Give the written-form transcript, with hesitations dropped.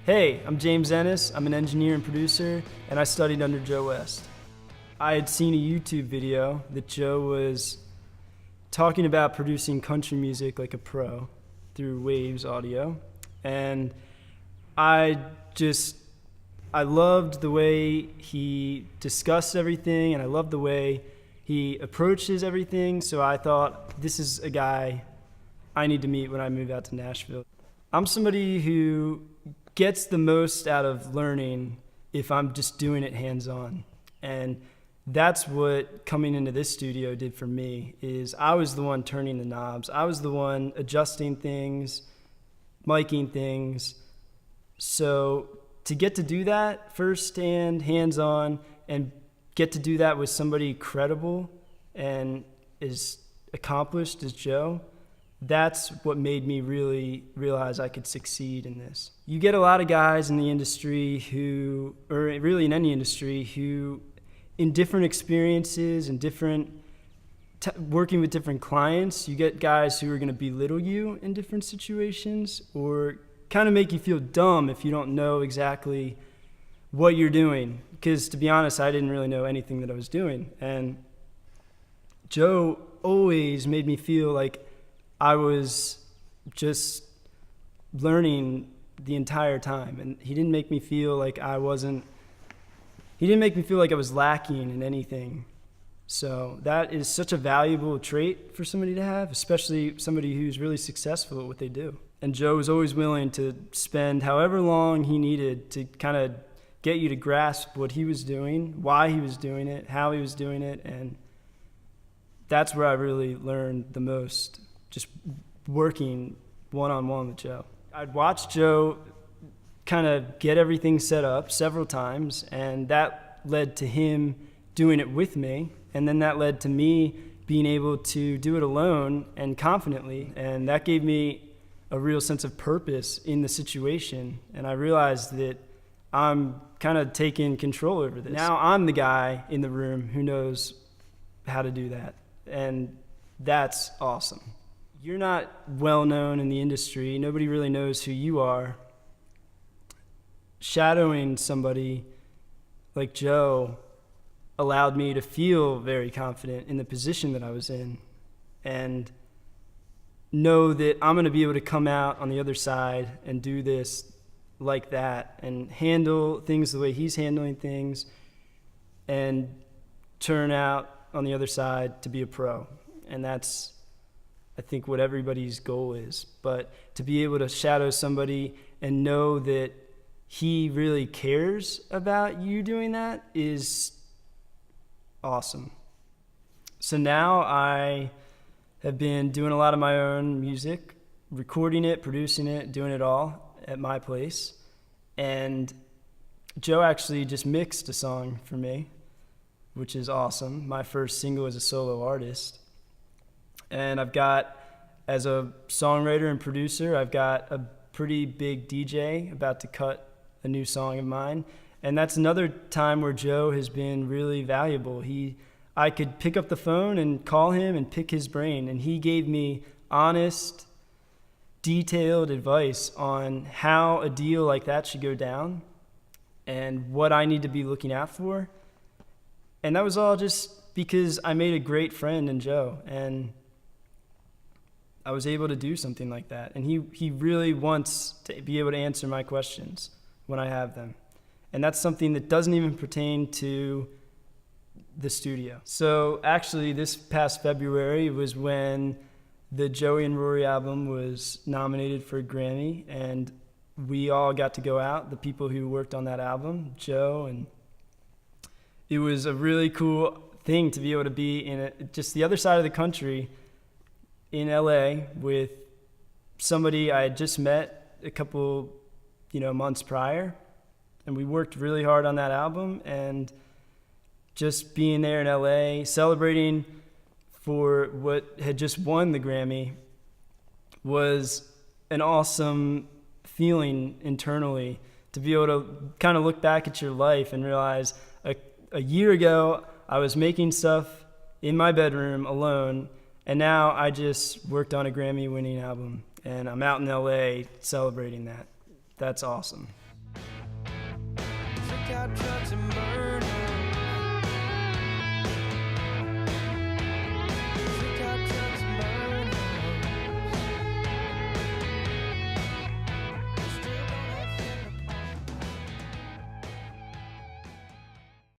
Hey, I'm James Ennis. I'm an engineer and producer, and I studied under Joe West. I had seen a YouTube video that Joe was talking about producing country music like a pro through Waves Audio, and I loved the way he discussed everything, and I loved the way he approaches everything, so I thought, this is a guy I need to meet when I move out to Nashville. I'm somebody who gets the most out of learning if I'm just doing it hands-on. And that's what coming into this studio did for me, is I was the one turning the knobs. I was the one adjusting things, miking things. So to get to do that firsthand, hands-on, and get to do that with somebody credible and as accomplished as Joe, that's what made me really realize I could succeed in this. You get a lot of guys in the industry who, or really in any industry, who in different experiences and working with different clients, you get guys who are going to belittle you in different situations or kind of make you feel dumb if you don't know exactly what you're doing. Because to be honest, I didn't really know anything that I was doing. And Joe always made me feel like I was just learning the entire time, and he didn't make me feel like I was lacking in anything. So that is such a valuable trait for somebody to have, especially somebody who's really successful at what they do. And Joe was always willing to spend however long he needed to kind of get you to grasp what he was doing, why he was doing it, how he was doing it, and that's where I really learned the most, just working one-on-one with Joe. I'd watched Joe kind of get everything set up several times, and that led to him doing it with me, and then that led to me being able to do it alone and confidently, and that gave me a real sense of purpose in the situation, and I realized that I'm kind of taking control over this. Now I'm the guy in the room who knows how to do that, and that's awesome. You're not well known in the industry. Nobody really knows who you are. Shadowing somebody like Joe allowed me to feel very confident in the position that I was in and know that I'm going to be able to come out on the other side and do this like that and handle things the way he's handling things and turn out on the other side to be a pro. And that's, I think, what everybody's goal is. But to be able to shadow somebody and know that he really cares about you doing that is awesome. So now I have been doing a lot of my own music, recording it, producing it, doing it all at my place. And Joe actually just mixed a song for me, which is awesome. My first single as a solo artist. And I've got, as a songwriter and producer, I've got a pretty big DJ about to cut a new song of mine. And that's another time where Joe has been really valuable. I could pick up the phone and call him and pick his brain, and he gave me honest, detailed advice on how a deal like that should go down and what I need to be looking out for. And that was all just because I made a great friend in Joe, and I was able to do something like that. And he really wants to be able to answer my questions when I have them. And that's something that doesn't even pertain to the studio. So actually this past February was when the Joey and Rory album was nominated for a Grammy, and we all got to go out, the people who worked on that album, Joe, and it was a really cool thing to be able to be in just the other side of the country in LA with somebody I had just met a couple, months prior, and we worked really hard on that album, and just being there in LA, celebrating for what had just won the Grammy was an awesome feeling internally, to be able to kind of look back at your life and realize a year ago I was making stuff in my bedroom alone, and now I just worked on a Grammy winning album and I'm out in LA celebrating that. That's awesome. got trucks and burn